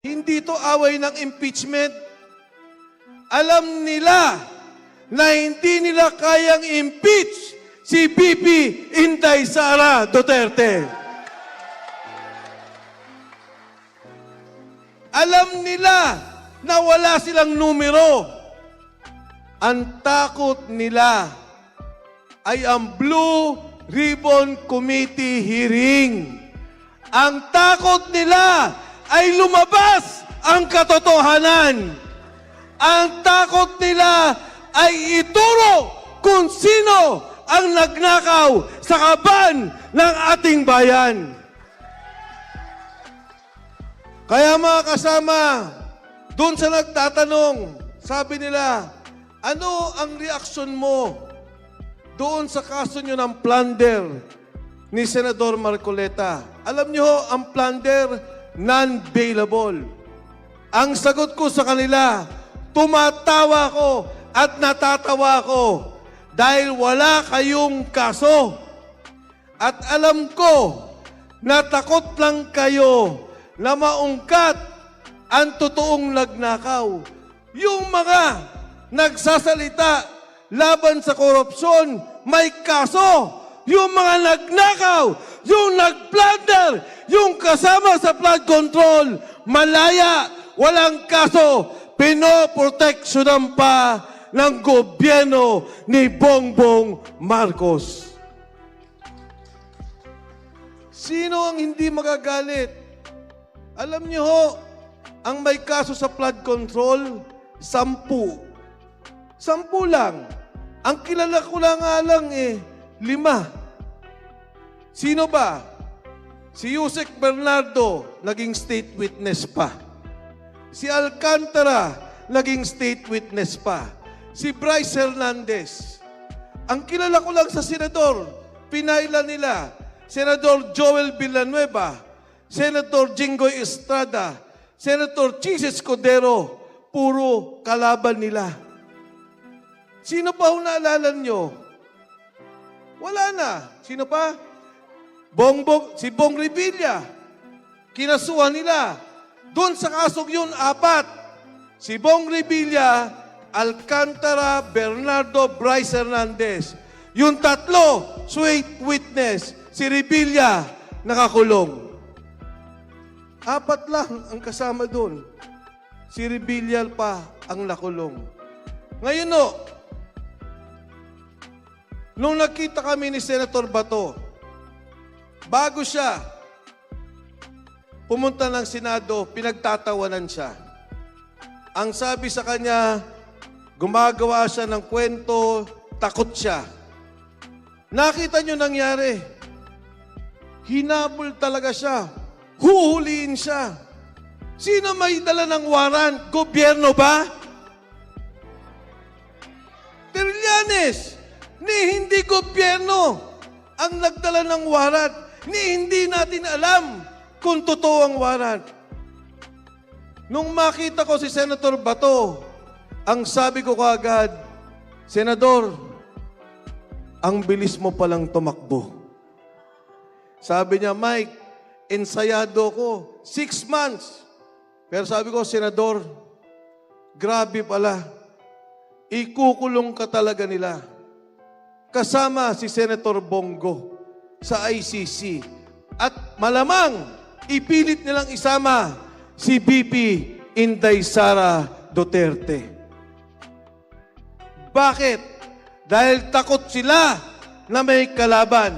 Hindi to away ng impeachment. Alam nila na hindi nila kayang impeach si VP Inday Sara Duterte. Alam nila na wala silang numero. Ang takot nila ay ang Blue Ribbon Committee hearing. Ang takot nila ay lumabas ang katotohanan. Ang takot nila ay ituro kung sino ang nagnakaw sa kaban ng ating bayan. Kaya mga kasama, doon sa nagtatanong, sabi nila, ano ang reaksyon mo doon sa kaso nyo ng plunder ni Senador Marcoleta? Alam nyo, ang plunder, non-bailable. Ang sagot ko sa kanila, tumatawa ko at natatawa ko dahil wala kayong kaso. At alam ko na takot lang kayo na maungkat ang totoong nagnakaw. Yung mga nagsasalita laban sa korupsyon, may kaso. Yung mga nagnakaw, yung nagplunder, yung kasama sa flood control, malaya, walang kaso. Pinoproteksyonan pa ng gobyerno ni Bongbong Marcos. Sino ang hindi magagalit? Alam niyo ho, ang may kaso sa flood control, 10. 10 lang. Ang kilala ko lang nga lang 5. Sino ba? Si Yusek Bernardo, naging state witness pa. Si Alcantara, naging state witness pa. Si Bryce Hernandez. Ang kilala ko lang sa senador, pinaila nila, Senador Joel Villanueva, Senator Jinggoy Estrada, Senator Chis Escudero, puro kalaban nila. Sino pa ho naalala nyo? Wala na. Sino pa? Si Bong Revilla. Kinasuhan nila. Doon sa kasong yun, 4. Si Bong Revilla, Alcantara, Bernardo, Bryce Hernandez. Yung 3, sweet witness. Si Revilla, nakakulong. 4 lang ang kasama doon. Si Revilla pa ang nakulong. Ngayon nung nakita kami ni Senator Bato, bago siya pumunta ng Senado, pinagtatawanan siya. Ang sabi sa kanya, gumagawa siya ng kwento, takot siya. Nakita niyo nangyari. Hinabol talaga siya. Huhuliin siya. Sino may dala ng warrant? Gobyerno ba? Trillanes, ni hindi gobyerno ang nagdala ng warrant, ni hindi natin alam kung totoo ang warrant. Nung makita ko si Senator Bato, ang sabi ko kaagad, Senador, ang bilis mo palang tumakbo. Sabi niya, Mike, ensayado ko, 6 months. Pero sabi ko, Senador, grabe pala. Ikukulong ka talaga nila. Kasama si Senator Bongo sa ICC. At malamang, ipilit nilang isama si VP Inday Sara Duterte. Bakit? Dahil takot sila na may kalaban.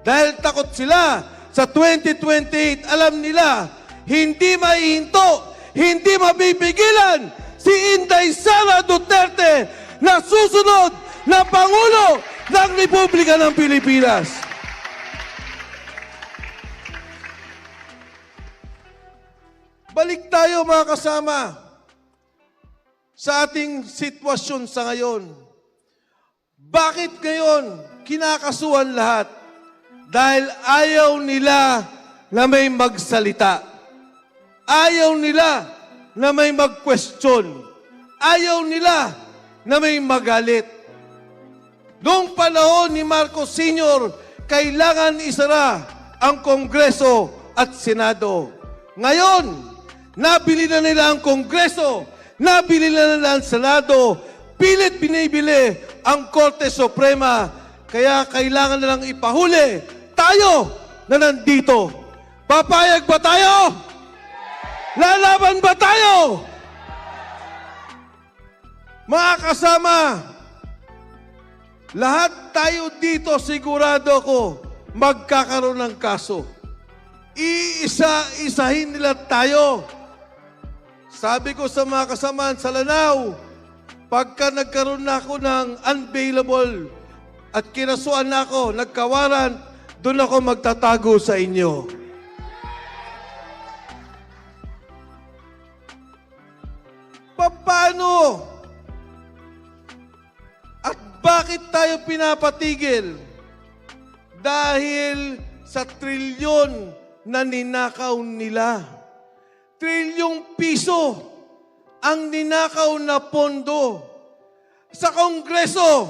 Dahil takot sila sa 2028, alam nila, hindi maihinto, hindi mabibigilan si Inday Sara Duterte na susunod na Pangulo ng Republika ng Pilipinas. Balik tayo mga kasama sa ating sitwasyon sa ngayon. Bakit ngayon kinakasuhan lahat? Dahil ayaw nila na may magsalita. Ayaw nila na may mag-question. Ayaw nila na may magalit. Noong panahon ni Marcos Sr., kailangan isara ang Kongreso at Senado. Ngayon, Nabili na nila ang Kongreso. Nabili na nila ang Senado. Pilit binibili ang Korte Suprema. Kaya kailangan nilang ipahuli tayo na nandito. Papayag ba tayo? Lalaban ba tayo? Mga kasama, lahat tayo dito sigurado ko magkakaroon ng kaso. Iisa-isahin nila tayo. Sabi ko sa mga kasamaan sa Lanao, pagka nagkaroon na ako ng unbailable at kinasuan na ako, nagkawaran, doon ako magtatago sa inyo. Paano? At bakit tayo pinapatigil? Dahil sa trilyon na ninakaw nila. Trilyong piso ang ninakaw na pondo. Sa Kongreso,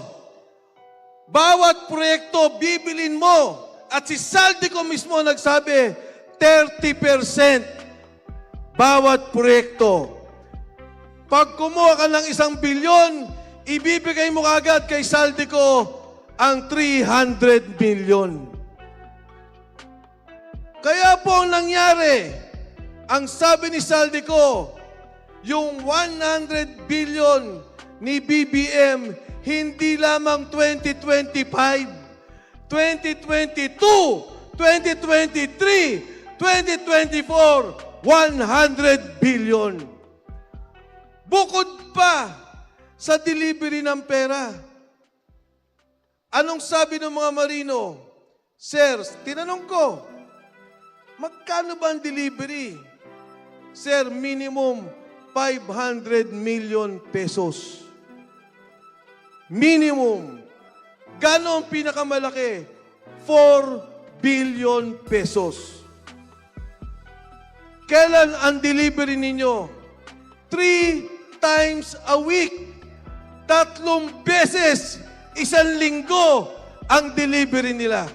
bawat proyekto bibilin mo. At si Saldico mismo nagsabi, 30% bawat proyekto. Pag kumuha ka ng 1 bilyon, ibibigay mo agad kay Saldico ang 300 million. Kaya po ang nangyari, ang sabi ni Saldico, yung 100 billion ni BBM, hindi lamang 2025, 2022, 2023, 2024, 100 billion. Bukod pa sa delivery ng pera. Anong sabi ng mga marino? Sir, tinanong ko, magkano ba ang delivery? Sir, minimum 500 million pesos. Minimum. Gano ang pinakamalaki? 4 billion pesos. Kailan ang delivery ninyo? 3 times a week. 3 beses, 1 linggo ang delivery nila.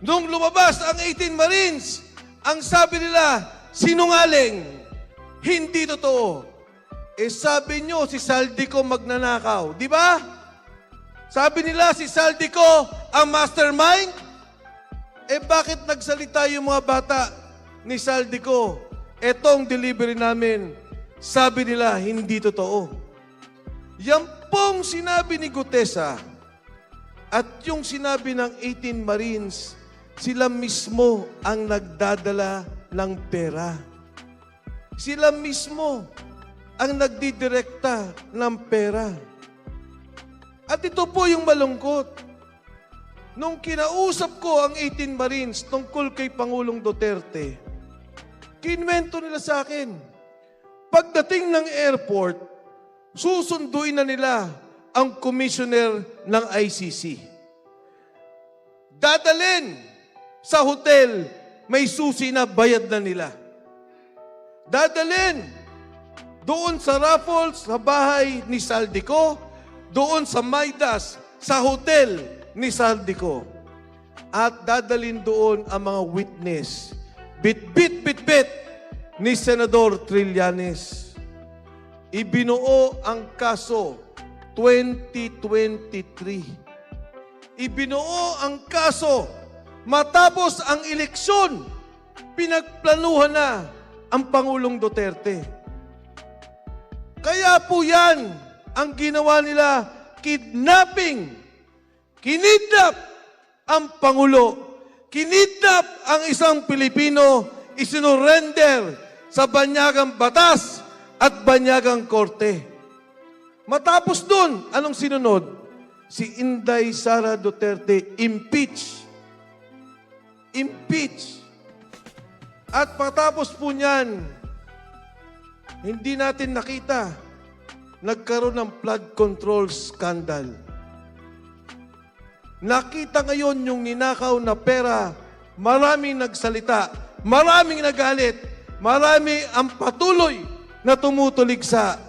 Nung lumabas ang 18 Marines, ang sabi nila, sinungaling, hindi totoo. Eh sabi nyo, si Saldico magnanakaw. Di ba? Sabi nila, si Saldico ang mastermind. Eh bakit nagsalita yung mga bata ni Saldico? Etong delivery namin, sabi nila, hindi totoo. Yan pong sinabi ni Gutesa at yung sinabi ng 18 Marines, sila mismo ang nagdadala ng pera. Sila mismo ang nagdidirekta ng pera. At ito po yung malungkot. Nung kinausap ko ang 18 Marines tungkol kay Pangulong Duterte, kinwento nila sa akin, pagdating ng airport, susunduin na nila ang commissioner ng ICC. Dadalhin sa hotel, may susi na bayad na nila. Dadalhin doon sa Raffles, sa bahay ni Saldico, doon sa Maidas, sa hotel ni Saldico. At dadalhin doon ang mga witness. Bit-bit ni Senador Trillanes. Ibinuo ang kaso 2023. Ibinuo ang kaso matapos ang eleksyon. Pinagplanuhan na ang Pangulong Duterte. Kaya po yan ang ginawa nila, kidnapping. Kinidnap ang Pangulo. Kinidnap ang isang Pilipino, isinurrender sa banyagang batas at banyagang korte. Matapos dun, anong sinunod? Si Inday Sara Duterte, impeach. Impeach. At patapos po niyan, hindi natin nakita, nagkaroon ng flood control scandal. Nakita ngayon yung ninakaw na pera, maraming nagsalita, maraming nagalit, marami ang patuloy na tumutuligsa.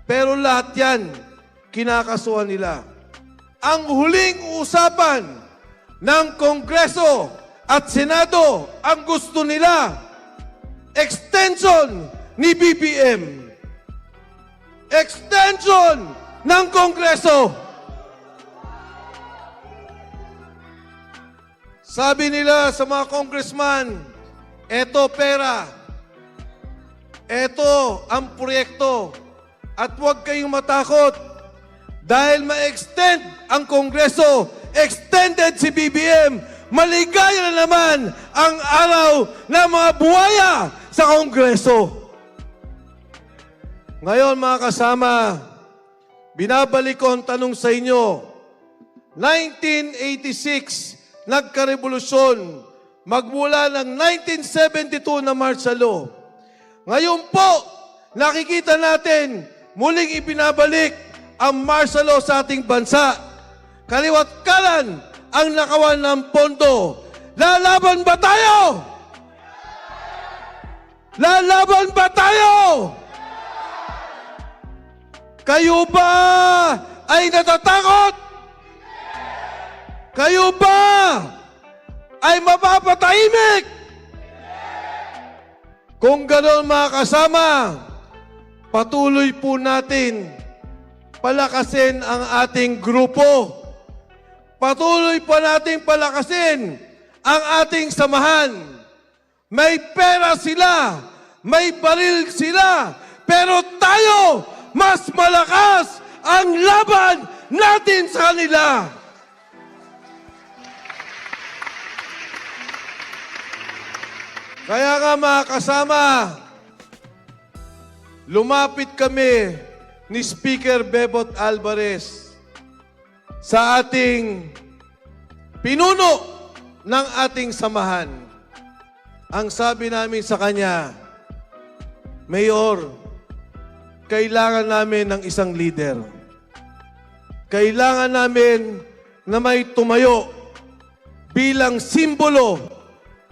Pero lahat yan, kinakasuhan nila. Ang huling usapan ng Kongreso at Senado, ang gusto nila, extension ni BBM, extension ng Kongreso. Sabi nila sa mga congressman, eto pera, eto ang proyekto, at huwag kayong matakot dahil ma-extend ang Kongreso, extended si BBM, maligaya na naman ang araw ng mga buwaya sa Kongreso. Ngayon mga kasama, binabalik ko ang tanong sa inyo. 1986, nagkarevolusyon, magmula ng 1972 na martial law. Ngayon po, nakikita natin, muling ibinabalik ang martial law sa ating bansa. Kaliwat kanan ang nakawan ng pondo. Lalaban ba tayo? Lalaban ba tayo? Kayo ba ay natatakot? Kayo ba ay mapapatahimik? Kung ganoon mga kasama, patuloy po natin palakasin ang ating grupo. Patuloy pa natin palakasin ang ating samahan. May pera sila, may baril sila, pero tayo, mas malakas ang laban natin sa kanila. Kaya nga mga kasama, lumapit kami ni Speaker Bebot Alvarez sa ating pinuno ng ating samahan. Ang sabi namin sa kanya, Mayor, kailangan namin ng isang leader. Kailangan namin na may tumayo bilang simbolo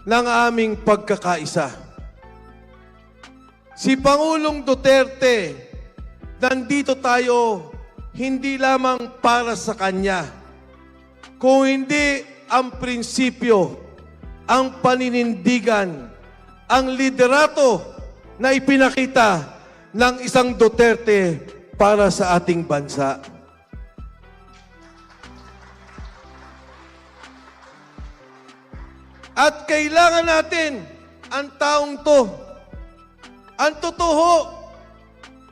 ng aming pagkakaisa. Si Pangulong Duterte, nandito tayo hindi lamang para sa kanya, kung hindi ang prinsipyo, ang paninindigan, ang liderato na ipinakita ng isang Duterte para sa ating bansa. At kailangan natin ang taong to. Ang totoo,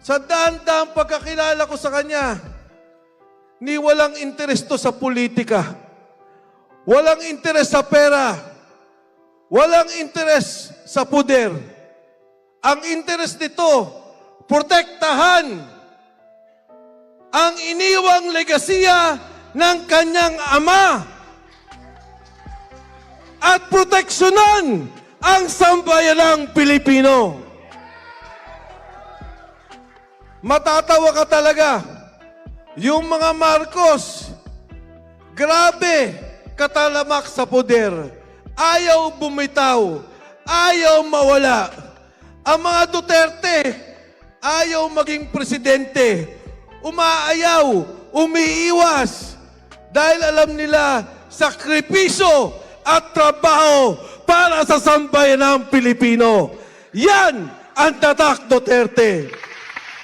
sa daan-daang pagkakilala ko sa kanya, ni walang interes to sa politika. Walang interes sa pera. Walang interes sa puder. Ang interes nito, protektahan ang iniwang legasiya ng kanyang ama at proteksyonan ang sambayanang Pilipino. Matatawa ka talaga. Yung mga Marcos, grabe katalamak sa poder. Ayaw bumitaw. Ayaw mawala. Ang mga Duterte, ayaw maging presidente. Umaayaw, umiiwas. Dahil alam nila, sakripisyo at trabaho para sa sambayanang Pilipino. Yan ang tatak Duterte.